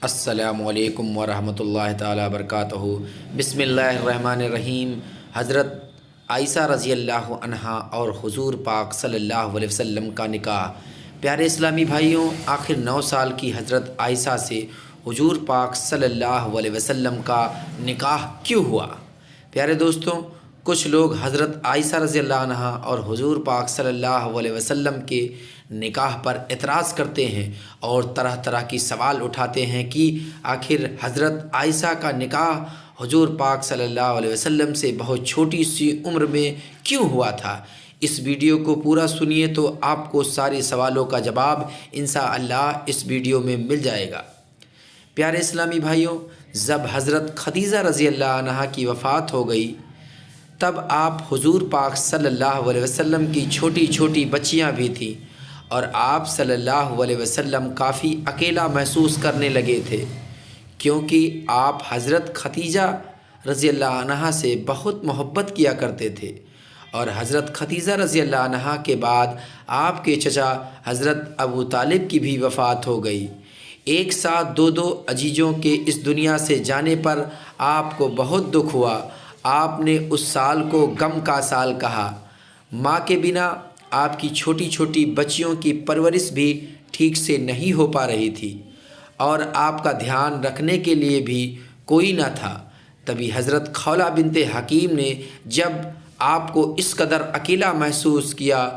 السلام علیکم ورحمۃ اللہ تعالیٰ وبرکاتہ۔ بسم اللہ الرحمن الرحیم۔ حضرت عائشہ رضی اللہ عنہا اور حضور پاک صلی اللہ علیہ وسلم کا نکاح۔ پیارے اسلامی بھائیوں، آخر 9 سال کی حضرت عائشہ سے حضور پاک صلی اللہ علیہ وسلم کا نکاح کیوں ہوا؟ پیارے دوستوں، کچھ لوگ حضرت عائشہ رضی اللہ عنہا اور حضور پاک صلی اللہ علیہ وسلم کے نکاح پر اعتراض کرتے ہیں اور طرح طرح کی سوال اٹھاتے ہیں کہ آخر حضرت عائشہ کا نکاح حضور پاک صلی اللہ علیہ وسلم سے بہت چھوٹی سی عمر میں کیوں ہوا تھا۔ اس ویڈیو کو پورا سنیے تو آپ کو سارے سوالوں کا جواب انشاءاللہ اس ویڈیو میں مل جائے گا۔ پیارے اسلامی بھائیوں، جب حضرت خدیجہ رضی اللہ عنہا کی وفات ہو گئی تب آپ حضور پاک صلی اللہ علیہ وسلم کی چھوٹی چھوٹی بچیاں بھی تھیں اور آپ صلی اللہ علیہ وسلم کافی اکیلا محسوس کرنے لگے تھے، کیونکہ آپ حضرت خدیجہ رضی اللہ عنہا سے بہت محبت کیا کرتے تھے اور حضرت خدیجہ رضی اللہ عنہا کے بعد آپ کے چچا حضرت ابو طالب کی بھی وفات ہو گئی۔ ایک ساتھ دو عزیزوں کے اس دنیا سے جانے پر آپ کو بہت دکھ ہوا۔ آپ نے اس سال کو غم کا سال کہا۔ ماں کے بنا آپ کی چھوٹی چھوٹی بچیوں کی پرورش بھی ٹھیک سے نہیں ہو پا رہی تھی اور آپ کا دھیان رکھنے کے لیے بھی کوئی نہ تھا۔ تبھی حضرت خولہ بنت حکیم نے جب آپ کو اس قدر اکیلا محسوس کیا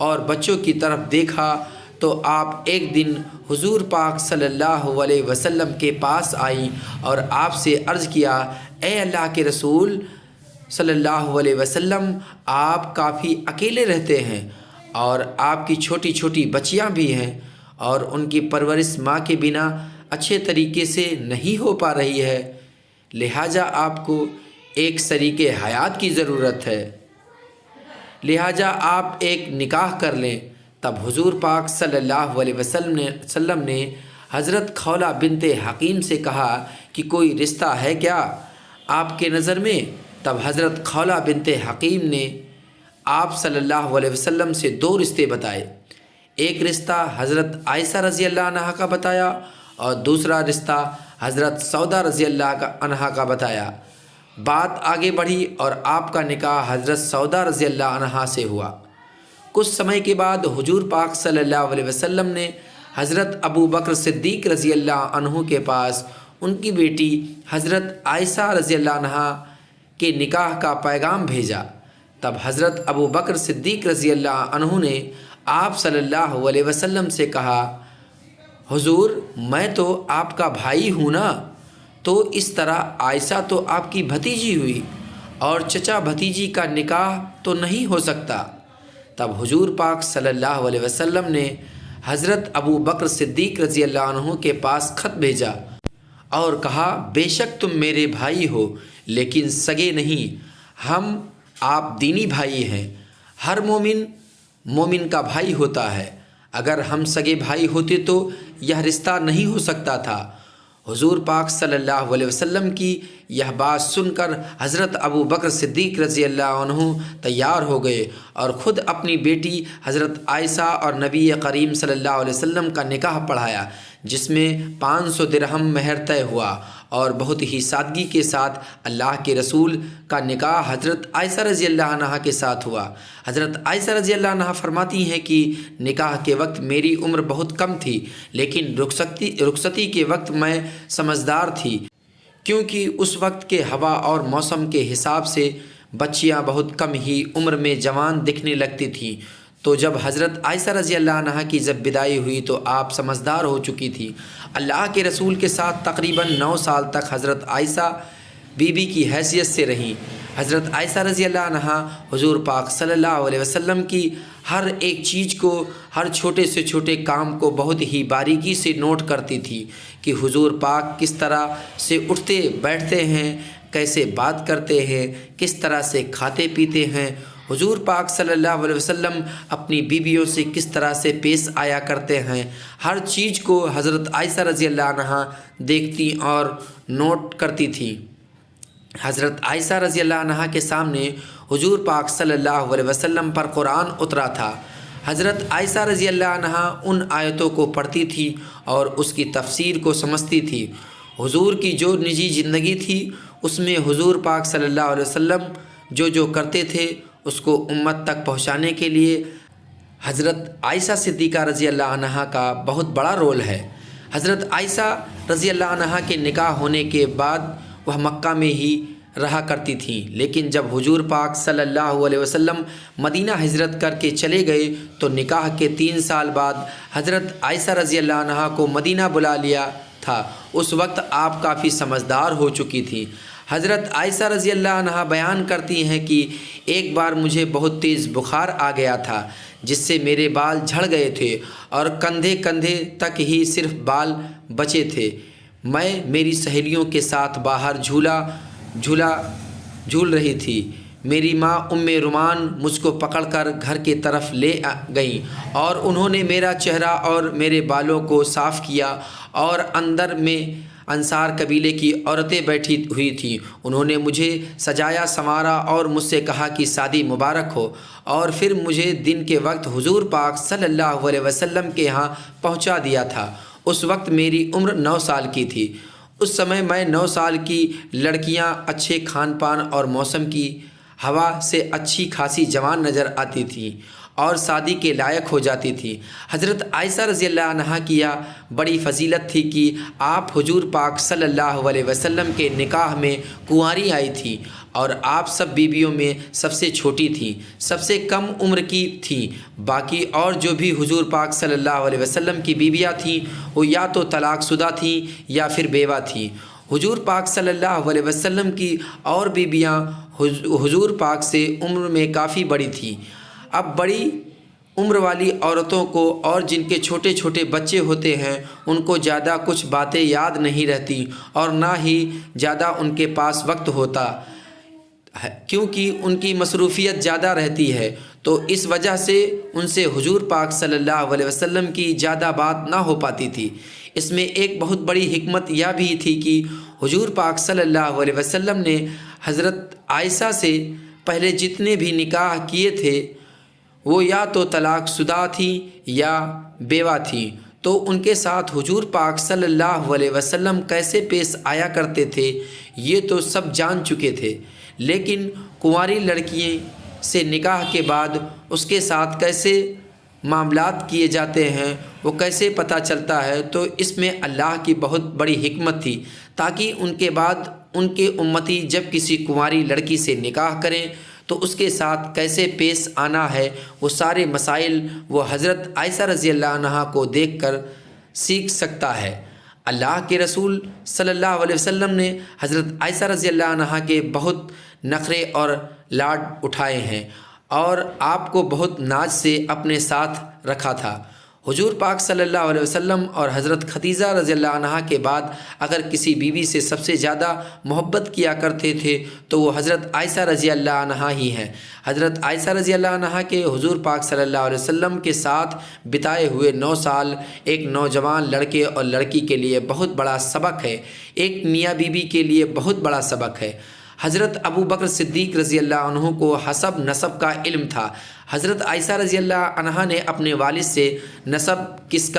اور بچوں کی طرف دیکھا تو آپ ایک دن حضور پاک صلی اللہ علیہ وسلم کے پاس آئیں اور آپ سے عرض کیا، اے اللہ کے رسول صلی اللہ علیہ وسلم، آپ کافی اکیلے رہتے ہیں اور آپ کی چھوٹی چھوٹی بچیاں بھی ہیں اور ان کی پرورش ماں کے بنا اچھے طریقے سے نہیں ہو پا رہی ہے، لہٰذا آپ کو ایک شریک حیات کی ضرورت ہے، لہٰذا آپ ایک نکاح کر لیں۔ تب حضور پاک صلی اللہ علیہ وسلم نے حضرت خولہ بنت حکیم سے کہا کہ کوئی رشتہ ہے کیا آپ کے نظر میں؟ تب حضرت خولہ بنت حکیم نے آپ صلی اللہ علیہ وسلم سے 2 رشتے بتائے۔ ایک رشتہ حضرت عائشہ رضی اللہ عنہا کا بتایا اور دوسرا رشتہ حضرت سودا رضی اللہ عنہا کا بتایا۔ بات آگے بڑھی اور آپ کا نکاح حضرت سودا رضی اللہ عنہا سے ہوا۔ کچھ سمے کے بعد حضور پاک صلی اللہ علیہ وسلم نے حضرت ابو بکر صدیق رضی اللہ عنہ کے پاس ان کی بیٹی حضرت عائشہ رضی اللہ عنہا کے نکاح کا پیغام بھیجا۔ تب حضرت ابو بکر صدیق رضی اللہ عنہ نے آپ صلی اللہ علیہ وسلم سے کہا، حضور میں تو آپ کا بھائی ہوں نا، تو اس طرح عائشہ تو آپ کی بھتیجی ہوئی اور چچا بھتیجی کا نکاح تو نہیں ہو سکتا۔ تب حضور پاک صلی اللہ علیہ وسلم نے حضرت ابو بکر صدیق رضی اللہ عنہ کے پاس خط بھیجا اور کہا، بے شک تم میرے بھائی ہو لیکن سگے نہیں، ہم آپ دینی بھائی ہیں۔ ہر مومن کا بھائی ہوتا ہے، اگر ہم سگے بھائی ہوتے تو یہ رشتہ نہیں ہو سکتا تھا۔ حضور پاک صلی اللہ علیہ وسلم کی یہ بات سن کر حضرت ابو بکر صدیق رضی اللہ عنہ تیار ہو گئے اور خود اپنی بیٹی حضرت عائشہ اور نبی کریم صلی اللہ علیہ وسلم کا نکاح پڑھایا، جس میں 500 درہم مہر طے ہوا اور بہت ہی سادگی کے ساتھ اللہ کے رسول کا نکاح حضرت عائشہ رضی اللہ عنہا کے ساتھ ہوا۔ حضرت عائشہ رضی اللہ عنہا فرماتی ہیں کہ نکاح کے وقت میری عمر بہت کم تھی، لیکن رخصتی کے وقت میں سمجھدار تھی، کیونکہ اس وقت کے ہوا اور موسم کے حساب سے بچیاں بہت کم ہی عمر میں جوان دکھنے لگتی تھیں۔ تو جب حضرت عائشہ رضی اللہ عنہا کی جب بدائی ہوئی تو آپ سمجھدار ہو چکی تھی۔ اللہ کے رسول کے ساتھ تقریباً 9 سال تک حضرت عائشہ بیوی کی حیثیت سے رہیں۔ حضرت عائشہ رضی اللہ عنہا حضور پاک صلی اللہ علیہ وسلم کی ہر ایک چیز کو، ہر چھوٹے سے چھوٹے کام کو بہت ہی باریکی سے نوٹ کرتی تھی کہ حضور پاک کس طرح سے اٹھتے بیٹھتے ہیں، کیسے بات کرتے ہیں، کس طرح سے کھاتے پیتے ہیں، حضور پاک صلی اللہ علیہ وسلم اپنی بیویوں سے کس طرح سے پیش آیا کرتے ہیں، ہر چیز کو حضرت عائشہ رضی اللہ عنہا دیکھتی اور نوٹ کرتی تھی۔ حضرت عائشہ رضی اللہ عنہا کے سامنے حضور پاک صلی اللہ علیہ وسلم پر قرآن اترا تھا۔ حضرت عائشہ رضی اللہ عنہا ان آیتوں کو پڑھتی تھی اور اس کی تفسیر کو سمجھتی تھی۔ حضور کی جو نجی زندگی تھی اس میں حضور پاک صلی اللہ علیہ وسلم جو کرتے تھے اس کو امت تک پہنچانے کے لیے حضرت عائشہ صدیقہ رضی اللہ عنہا کا بہت بڑا رول ہے۔ حضرت عائشہ رضی اللہ عنہا کے نکاح ہونے کے بعد وہ مکہ میں ہی رہا کرتی تھیں، لیکن جب حضور پاک صلی اللہ علیہ وسلم مدینہ ہجرت کر کے چلے گئے تو نکاح کے 3 سال بعد حضرت عائشہ رضی اللہ عنہا کو مدینہ بلا لیا تھا۔ اس وقت آپ کافی سمجھدار ہو چکی تھیں۔ حضرت عائشہ رضی اللہ عنہا بیان کرتی ہیں کہ ایک بار مجھے بہت تیز بخار آ گیا تھا جس سے میرے بال جھڑ گئے تھے اور کندھے تک ہی صرف بال بچے تھے۔ میں میری سہیلیوں کے ساتھ باہر جھول رہی تھی۔ میری ماں رومان مجھ کو پکڑ کر گھر کی طرف لے گئیں اور انہوں نے میرا چہرہ اور میرے بالوں کو صاف کیا، اور اندر میں انصار قبیلے کی عورتیں بیٹھی ہوئی تھیں۔ انہوں نے مجھے سجایا سنوارا اور مجھ سے کہا کہ شادی مبارک ہو، اور پھر مجھے دن کے وقت حضور پاک صلی اللہ علیہ وسلم کے ہاں پہنچا دیا تھا۔ اس وقت میری عمر 9 سال کی تھی۔ اس سمے میں 9 سال کی لڑکیاں اچھے کھان پان اور موسم کی ہوا سے اچھی خاصی جوان نظر آتی تھیں اور شادی کے لائق ہو جاتی تھی۔ حضرت عائشہ رضی اللہ عنہا کی یہ بڑی فضیلت تھی کہ آپ حضور پاک صلی اللہ علیہ وسلم کے نکاح میں کنواری آئی تھی، اور آپ سب بیویوں میں سب سے چھوٹی تھیں، سب سے کم عمر کی تھیں۔ باقی اور جو بھی حضور پاک صلی اللہ علیہ وسلم کی بیویاں تھیں وہ یا تو طلاق شدہ تھیں یا پھر بیوہ تھیں۔ حضور پاک صلی اللہ علیہ وسلم کی اور بیویاں حضور پاک سے عمر میں کافی بڑی تھیں۔ اب بڑی عمر والی عورتوں کو اور جن کے چھوٹے چھوٹے بچے ہوتے ہیں ان کو زیادہ کچھ باتیں یاد نہیں رہتی اور نہ ہی زیادہ ان کے پاس وقت ہوتا ہے، کیونکہ ان کی مصروفیت زیادہ رہتی ہے، تو اس وجہ سے ان سے حضور پاک صلی اللہ علیہ وسلم کی زیادہ بات نہ ہو پاتی تھی۔ اس میں ایک بہت بڑی حکمت یہ بھی تھی کہ حضور پاک صلی اللہ علیہ وسلم نے حضرت عائشہ سے پہلے جتنے بھی نکاح کیے تھے وہ یا تو طلاق شدہ تھیں یا بیوہ تھیں، تو ان کے ساتھ حضور پاک صلی اللہ علیہ وسلم کیسے پیش آیا کرتے تھے یہ تو سب جان چکے تھے، لیکن کنواری لڑکی سے نکاح کے بعد اس کے ساتھ کیسے معاملات کیے جاتے ہیں وہ کیسے پتہ چلتا ہے، تو اس میں اللہ کی بہت بڑی حکمت تھی تاکہ ان کے بعد ان کے امتی جب کسی کنواری لڑکی سے نکاح کریں تو اس کے ساتھ کیسے پیش آنا ہے وہ سارے مسائل وہ حضرت عائشہ رضی اللہ عنہا کو دیکھ کر سیکھ سکتا ہے۔ اللہ کے رسول صلی اللہ علیہ وسلم نے حضرت عائشہ رضی اللہ عنہا کے بہت نخرے اور لاڈ اٹھائے ہیں اور آپ کو بہت ناز سے اپنے ساتھ رکھا تھا۔ حضور پاک صلی اللہ علیہ وسلم اور حضرت خدیجہ رضی اللہ عنہا کے بعد اگر کسی بیوی سے سب سے زیادہ محبت کیا کرتے تھے تو وہ حضرت عائشہ رضی اللہ عنہا ہی ہیں۔ حضرت عائشہ رضی اللہ عنہا کے حضور پاک صلی اللہ علیہ وسلم کے ساتھ بتائے ہوئے 9 سال ایک نوجوان لڑکے اور لڑکی کے لیے بہت بڑا سبق ہے، ایک میاں بیوی کے لیے بہت بڑا سبق ہے۔ حضرت ابو بکر صدیق رضی اللہ عنہ کو حسب نسب کا علم تھا۔ حضرت عائشہ رضی اللہ عنہا نے اپنے والد سے نسب کس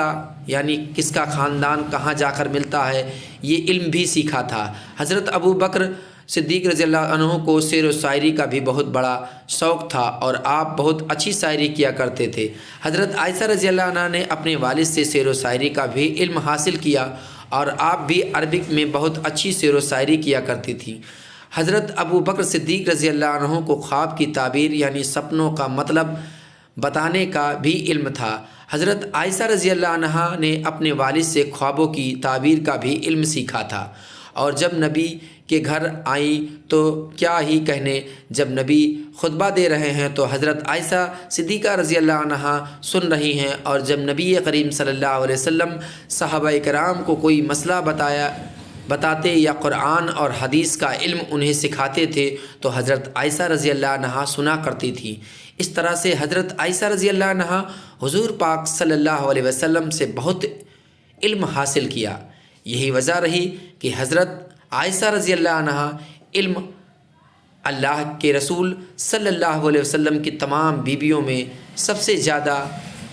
کا خاندان کہاں جا کر ملتا ہے یہ علم بھی سیکھا تھا۔ حضرت ابو بکر صدیق رضی اللہ عنہ کو شعر و شاعری کا بھی بہت بڑا شوق تھا اور آپ بہت اچھی شاعری کیا کرتے تھے۔ حضرت عائشہ رضی اللہ عنہا نے اپنے والد سے شعر و شاعری کا بھی علم حاصل کیا اور آپ بھی عربک میں بہت اچھی شعر و شاعری کیا کرتی تھیں۔ حضرت ابو بکر صدیق رضی اللہ عنہ کو خواب کی تعبیر یعنی سپنوں کا مطلب بتانے کا بھی علم تھا۔ حضرت عائشہ رضی اللہ عنہا نے اپنے والد سے خوابوں کی تعبیر کا بھی علم سیکھا تھا، اور جب نبی کے گھر آئیں تو کیا ہی کہنے، جب نبی خطبہ دے رہے ہیں تو حضرت عائشہ صدیقہ رضی اللہ عنہا سن رہی ہیں، اور جب نبی کریم صلی اللہ علیہ وسلم صحابہ کرام کو کوئی مسئلہ بتاتے یا قرآن اور حدیث کا علم انہیں سکھاتے تھے تو حضرت عائشہ رضی اللہ عنہا سنا کرتی تھی۔ اس طرح سے حضرت عائشہ رضی اللہ عنہا حضور پاک صلی اللہ علیہ وسلم سے بہت علم حاصل کیا۔ یہی وجہ رہی کہ حضرت عائشہ رضی اللہ عنہا علم اللہ کے رسول صلی اللہ علیہ وسلم کی تمام بیویوں میں سب سے زیادہ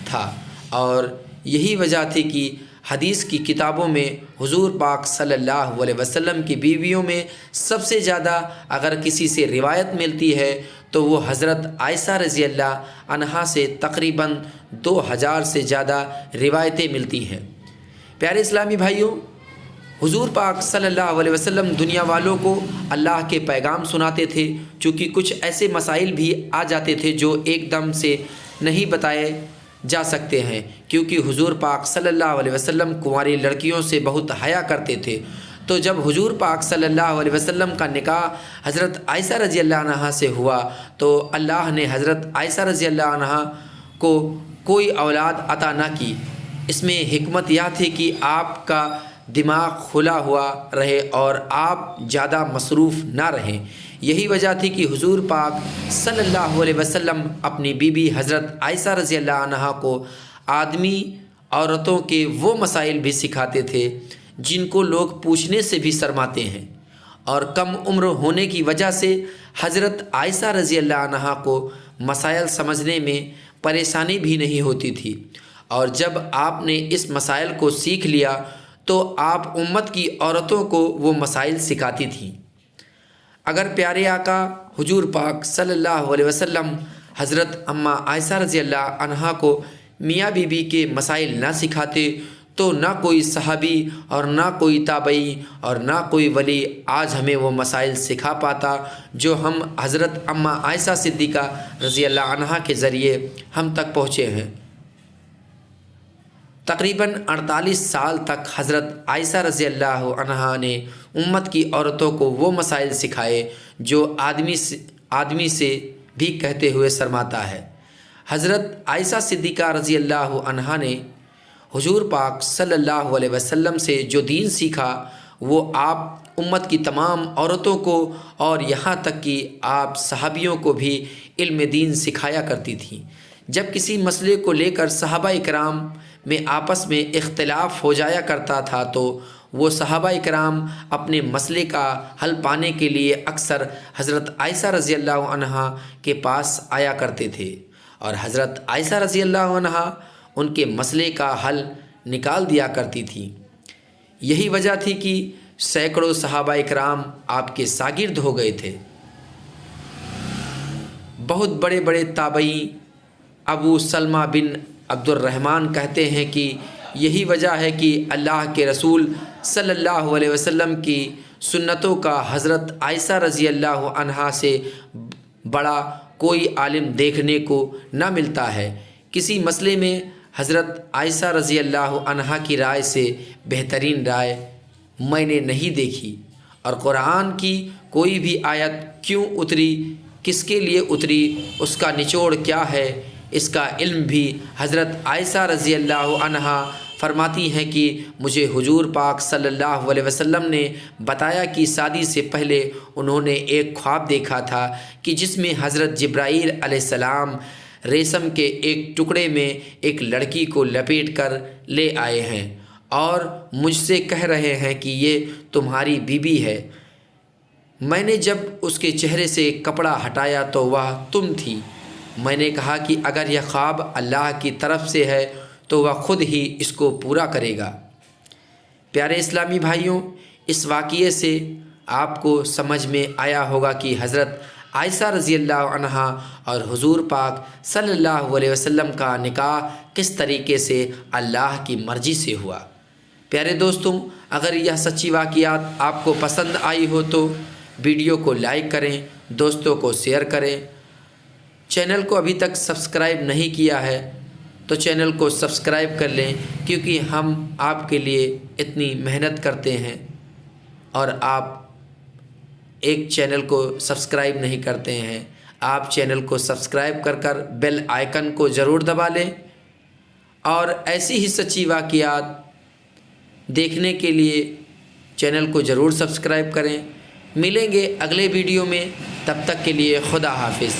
تھا، اور یہی وجہ تھی کہ حدیث کی کتابوں میں حضور پاک صلی اللہ علیہ وسلم کی بیویوں میں سب سے زیادہ اگر کسی سے روایت ملتی ہے تو وہ حضرت عائشہ رضی اللہ عنہا سے تقریباً 2000 سے زیادہ روایتیں ملتی ہیں۔ پیارے اسلامی بھائیوں، حضور پاک صلی اللہ علیہ وسلم دنیا والوں کو اللہ کے پیغام سناتے تھے، چونکہ کچھ ایسے مسائل بھی آ جاتے تھے جو ایک دم سے نہیں بتائے جا سکتے ہیں، کیونکہ حضور پاک صلی اللہ علیہ وسلم کنواری لڑکیوں سے بہت حیا کرتے تھے۔ تو جب حضور پاک صلی اللہ علیہ وسلم کا نکاح حضرت عائشہ رضی اللہ عنہا سے ہوا تو اللہ نے حضرت عائشہ رضی اللہ عنہا کو کوئی اولاد عطا نہ کی۔ اس میں حکمت یہ تھی کہ آپ کا دماغ کھلا ہوا رہے اور آپ زیادہ مصروف نہ رہیں۔ یہی وجہ تھی کہ حضور پاک صلی اللہ علیہ وسلم اپنی بیوی حضرت عائشہ رضی اللہ عنہا کو آدمی عورتوں کے وہ مسائل بھی سکھاتے تھے جن کو لوگ پوچھنے سے بھی شرماتے ہیں، اور کم عمر ہونے کی وجہ سے حضرت عائشہ رضی اللہ عنہا کو مسائل سمجھنے میں پریشانی بھی نہیں ہوتی تھی، اور جب آپ نے اس مسائل کو سیکھ لیا تو آپ امت کی عورتوں کو وہ مسائل سکھاتی تھیں۔ اگر پیارے آقا حضور پاک صلی اللہ علیہ وسلم حضرت اماں عائشہ رضی اللہ عنہا کو میاں بیوی کے مسائل نہ سکھاتے تو نہ کوئی صحابی اور نہ کوئی تابعی اور نہ کوئی ولی آج ہمیں وہ مسائل سکھا پاتا جو ہم حضرت اماں عائشہ صدیقہ رضی اللہ عنہا کے ذریعے ہم تک پہنچے ہیں۔ تقریباً 48 سال تک حضرت عائشہ رضی اللہ عنہا نے امت کی عورتوں کو وہ مسائل سکھائے جو آدمی سے بھی کہتے ہوئے شرماتا ہے۔ حضرت عائشہ صدیقہ رضی اللہ عنہا نے حضور پاک صلی اللہ علیہ وسلم سے جو دین سیکھا وہ آپ امت کی تمام عورتوں کو اور یہاں تک کہ آپ صحابیوں کو بھی علم دین سکھایا کرتی تھیں۔ جب کسی مسئلے کو لے کر صحابہ اکرام میں آپس میں اختلاف ہو جایا کرتا تھا تو وہ صحابہ اکرام اپنے مسئلے کا حل پانے کے لیے اکثر حضرت عائشہ رضی اللہ عنہا کے پاس آیا کرتے تھے، اور حضرت عائشہ رضی اللہ عنہا ان کے مسئلے کا حل نکال دیا کرتی تھی۔ یہی وجہ تھی کہ سینکڑوں صحابہ اکرام آپ کے شاگرد ہو گئے تھے۔ بہت بڑے بڑے تابعی ابو سلمہ بن عبد الرحمن کہتے ہیں کہ یہی وجہ ہے کہ اللہ کے رسول صلی اللہ علیہ وسلم کی سنتوں کا حضرت عائشہ رضی اللہ عنہا سے بڑا کوئی عالم دیکھنے کو نہ ملتا ہے۔ کسی مسئلے میں حضرت عائشہ رضی اللہ عنہا کی رائے سے بہترین رائے میں نے نہیں دیکھی، اور قرآن کی کوئی بھی آیت کیوں اتری، کس کے لیے اتری، اس کا نچوڑ کیا ہے، اس کا علم بھی حضرت عائشہ رضی اللہ عنہا فرماتی ہیں کہ مجھے حضور پاک صلی اللہ علیہ وسلم نے بتایا کہ شادی سے پہلے انہوں نے ایک خواب دیکھا تھا کہ جس میں حضرت جبرائیل علیہ السلام ریشم کے ایک ٹکڑے میں ایک لڑکی کو لپیٹ کر لے آئے ہیں اور مجھ سے کہہ رہے ہیں کہ یہ تمہاری بیوی ہے۔ میں نے جب اس کے چہرے سے کپڑا ہٹایا تو وہ تم تھی۔ میں نے کہا کہ اگر یہ خواب اللہ کی طرف سے ہے تو وہ خود ہی اس کو پورا کرے گا۔ پیارے اسلامی بھائیوں، اس واقعے سے آپ کو سمجھ میں آیا ہوگا کہ حضرت عائشہ رضی اللہ عنہا اور حضور پاک صلی اللہ علیہ وسلم کا نکاح کس طریقے سے اللہ کی مرضی سے ہوا۔ پیارے دوستوں، اگر یہ سچی واقعات آپ کو پسند آئی ہو تو ویڈیو کو لائک کریں، دوستوں کو شیئر کریں۔ چینل کو ابھی تک سبسکرائب نہیں کیا ہے تو چینل کو سبسکرائب کر لیں، کیونکہ ہم آپ کے لیے اتنی محنت کرتے ہیں اور آپ ایک چینل کو سبسکرائب نہیں کرتے ہیں۔ آپ چینل کو سبسکرائب کر کر بیل آئیکن کو ضرور دبا لیں، اور ایسی ہی سچی واقعات دیکھنے کے لیے چینل کو ضرور سبسکرائب کریں۔ ملیں گے اگلے ویڈیو میں، تب تک کے لیے خدا حافظ۔